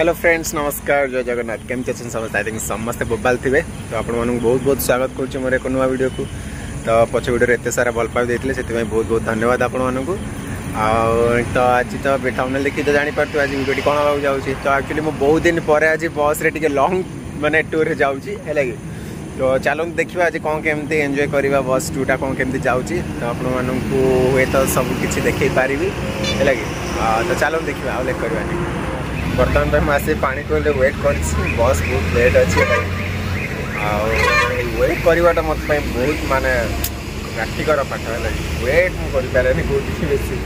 Hello friends नमस्कार जय जगन्नाथ केमती अच्छे समस्त आई थिंक समस्ते बोबाल थे तो आप बहुत बहुत स्वागत करुँच मोर एक नुआ वीडियो को तो पछ वीडियो एत सारा भल पाई देते से बहुत बहुत धन्यवाद आपण मानक तो आज तो थंबनेल देखी तो जापर आज वीडियो कौन हाँ जाऊँगी तो एक्चुअली मुझे बहुत दिन पर आज बस रे लॉन्ग माने टूर जाऊँगी है कि तो चलो देखिए आज कौन केमती एंजॉय करवा बस टूटा कौन केमती जाऊँगी तो आपण मानू हुए तो सब किसी देखी पारि है कि तो चलो देखिए आउ लेट करवानी बर्तमान पे मुझे पानी को वेट कर बस बहुत लेट अच्छे वेट करवाटा मत बहुत माने काठिकर पाठ है वेट मुझे कौन बेसी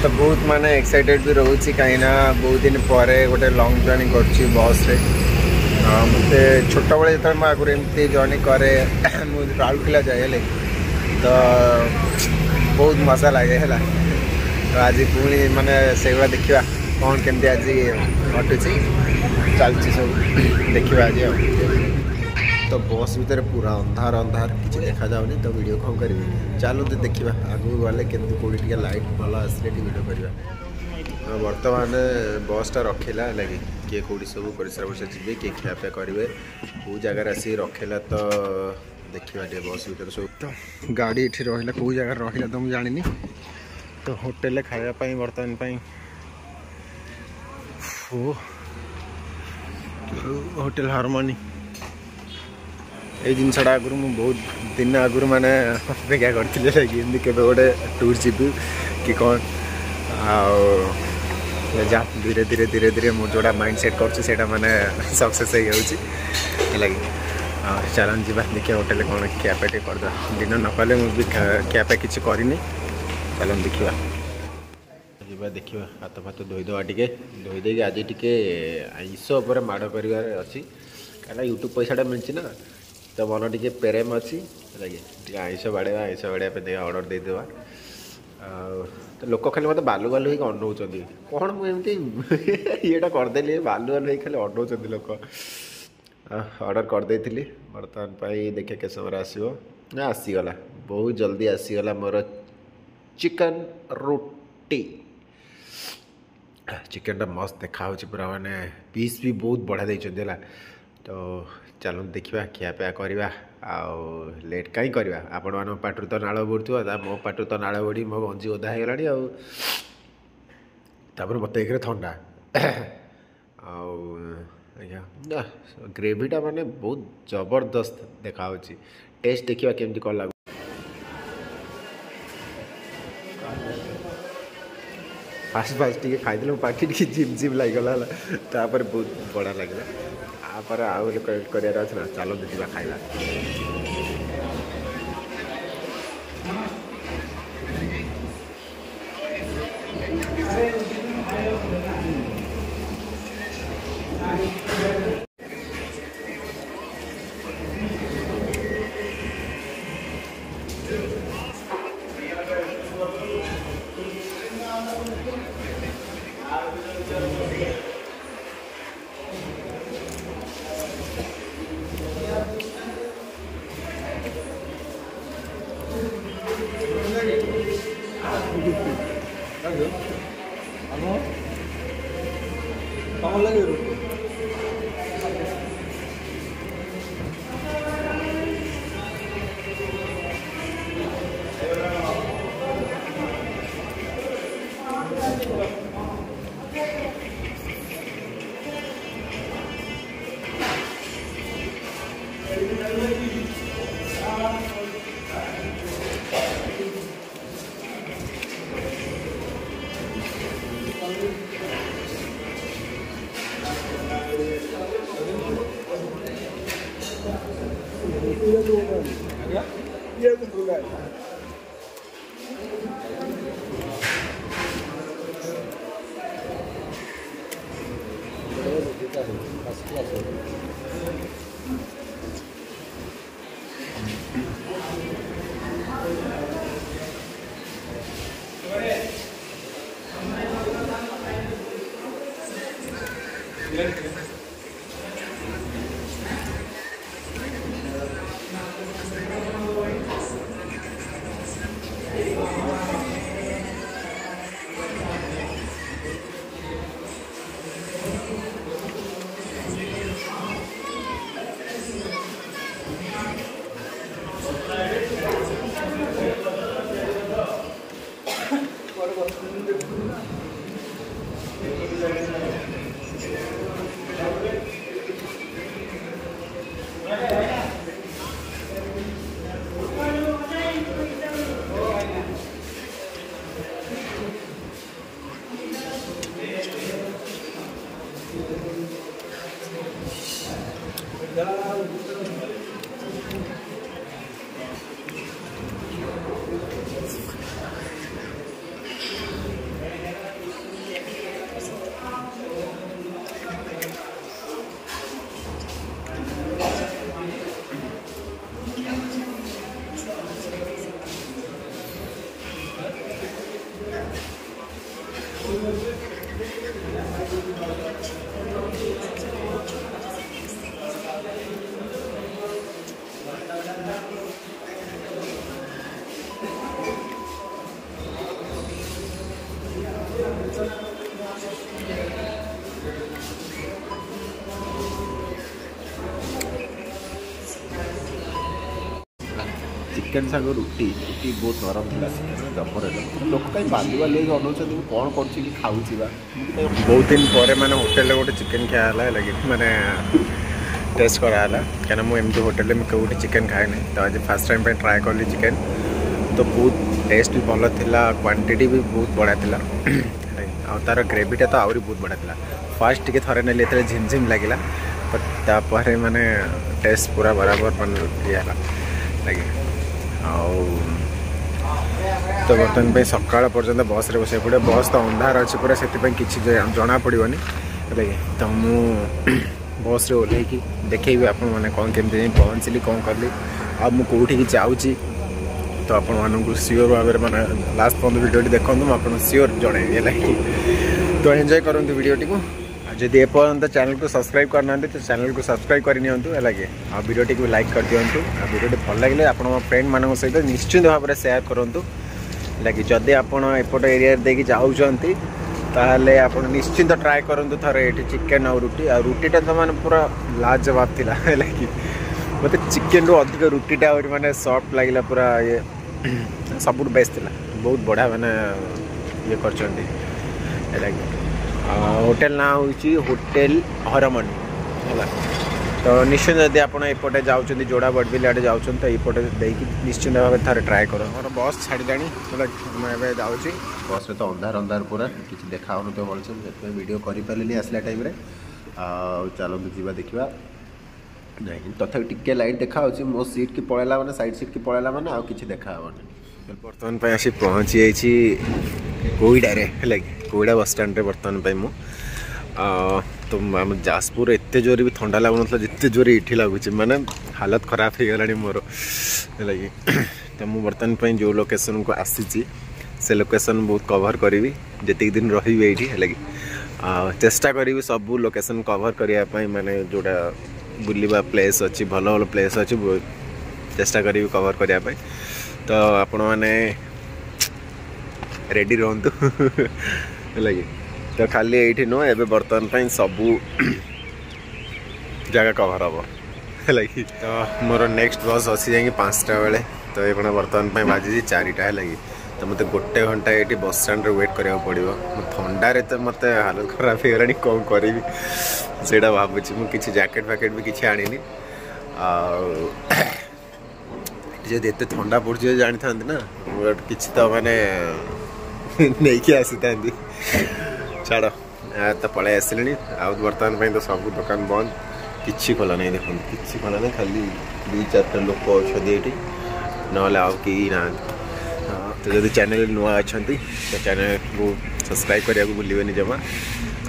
तो बहुत माने एक्साइटेड भी रोचे कहीं बहुत दिन पर गोटे लॉन्ग जर्नी कर बस रे मत छोट बड़े जो आगुरी एमती जर्नी करे मुझे राउरकेला जाए तो बहुत मजा लगे है तो आज पुणी माने से देखा कौन केमती आज घटुची चलती सब देखा आज तो बस भीतर पूरा अंधार अंधार किसी देखा जाऊनी तो वीडियो कौन करी चलो तो देखा आगू गले केमती कौटी लाइट भल आसले वीडियो करवा बर्तमान बसटा रखेला लगे किए कौटी सब परिश्रा वर्षा जी किए खियापिया करेंगे कौ जगार आसिक रखेला तो देखा टे बस भीतर सब तो गाड़ी ये रहा कौ जगार रहा तो मुझे जानी तो होटेल खावाई बर्तमान होटेल हारमोनी ये जिनसा आगुरी मुझे बहुत दिन आगुरी माने अपेक्षा करी के गोटे टूर जीवु कि कौन जा धीरे धीरे धीरे धीरे मुझे जोड़ा माइंड सेट कर माने सक्सेस हो लगे चलन जी देखिए होटेल कौन खियापा करदे दिन न कले मुझे खियापा किसी करनी चलन देखा देखिए हाथ फाथ धोईदवा टे धोईदे आज टे आइस माड़ कर कहीं यूट्यूब पैसाटा मिलची ना तो मन टे प्रेम अच्छी लगे आइस बाड़े पे ऑर्डर देदेवा तो लोक खाली मत बालू बालू ही अनौं कौन मुझे ये करदेली बालू बालू खाली अनौं लोक ऑर्डर करदे बर्तमान देखिए के समय आसो आसीगला बहुत जल्दी आसीगला मोर चिकन रोटी चिकनटा मस्त देखा पूरा माने पीस भी बहुत बढ़ा देते तो चलो देखा खियापिया करवा लेट कहीं करवा आपण मान पाटू तो नाड़ बुड़ता मो पाटू तो नाड़ बुड़ी मो गंजी ओदा हो मत एक थंडा आज्ञा ग्रेवीटा माने बहुत जबरदस्त देखा टेस्ट देखा केमती कौन लगे फास्ट फास्ट टे खाई पार्टी जिम जिम लगला तापर बहुत बढ़िया लगे आपर आउ करार अच्छे ना चलो देखा खाइला कौन लगे चिकेन सांग रुटी रुटी बहुत नरम था चिकेन जबर लोक कहीं बाली बाली अनाऊँच कौन कर खाऊँ बहुत दिन पर मैंने होटेल गोटे चिकेन खाया लगे मैंने टेस्ट कराला क्या मुझे होटेल में कौटे चिकेन खाए तो आज फास्ट टाइम पे ट्राए कली चिकेन तो बहुत टेस्ट भी भल था क्वांटिटी भी बहुत बढ़िया था तार ग्रेवीटा तो आहरी बहुत बढ़िया था फास्ट टे थे नेली झिमझिम लगे बट तापर माने टेस्ट पूरा बराबर मन ये लगे तो बर्तमान पे सकाळ पर्यंत बस रे बस पड़े बस तो अंधार अच्छे पूरा से किसी जना पड़ोनी लगे तो मु बस रे ओल्ल देखी आप कौन केमती पहुँचली कौन कली आउठी जाऊँगी तो आपको सियोर भाव में मैंने लास्ट पर्यटन वीडियो देखो मुझे सियोर जनइबी लगे तो एंजॉय करूँ वीडियोटी को जदि एपर्यंत चैनल को सब्सक्राइब करना तो चैनल को सब्सक्राइब करनी लगे आ वीडियोटी को लाइक कर दिंतु आ वीडियोटी भल लगे आप फ्रेंड मान सहित निश्चिंत भाव में शेयर करूँ लगे जदि आप एपट एरिया देखिए जाऊँगी ताहले आप निश्चिंत ट्राए करूँ थे ये चिकेन और रुटीटा तो मैंने पूरा लाजवाब थी लगे मत चिकेन रू अधिक रुटीटा मैंने सॉफ्ट लगे पूरा ये सब बेस्ट थी बहुत बढ़िया मैंने ये कर होटेल ना हूँ होटेल हरमनी है तो निश्चित जब आपटे जाऊँ जोड़ा बड़बिल आड़े जाऊँ तो ये निश्चिंत भाव थे ट्राए कर बस छाड़ा मैं जाऊँगी बस रे तो अंधार अंधार पूरा किसी देखा तो भलसे मुझे वीडियो करें आसला टाइम चलते जीवा देखा नहीं तथा टिके लाइट देखा मो सीट की पड़ेला मैंने साइड सीट की पड़ेला मैंने आउ किसी देखा बर्तमान पे आसी पहुँची जाइए कोईडारे लगे कोईडा बस स्टैंड रे बर्तमान पे मु तो आम जाजपुर एत जोर भी ठंडा लगुन जिते जोर ये लगुच माने हालत खराब हो गला मोर लगे तो मुझे बर्तमान पे जो लोकेशन को आसी से लोकेशन बहुत कवर करी जी दिन रही ये लगे चेष्टा करी सब लोकेशन कवर करने माने जोड़ा बुलवा प्लेस अच्छी भल भल प्लेस अच्छी चेष्टा करी कवर करने तो आपण मैंने रेडी रहतु लगे तो खाली ये नुह ए बर्तमान पे सबू जगह कवर हम लगे तो मोर नेक्स्ट बस अच्छी जाए 5टा बेले तो ये बर्तमान पे बाजी 4टा लगे तो मत गोटे घंटा ये बस स्टैंड रे वेट करा पड़ो थंडारे तो मत हालत खराब हो गला कौन करी से भावुँ मुझे जैकेट फैकेट भी किसी आनी जब एत ठंडा पड़े जानी था ना किसी तो मैंने नहीं कि आसी था छाड़ तो पलि आसिले बर्तमान पे तो सब दुकान बंद किसी खोला नहीं देखो किसी खोला नहीं खाली 2-4टा लोक अच्छे ना कहीं ना तो जब चैनल नुआ अच्छा तो चैनल को सब्सक्राइब करने को भूलें जमा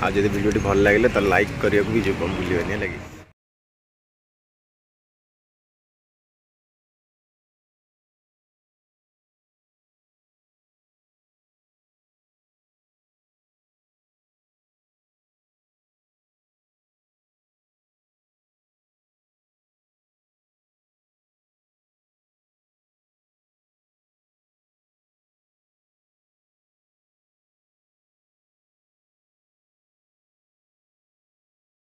आज जब वीडियो भल लगे तो लाइक करने को भी भूलें लगे।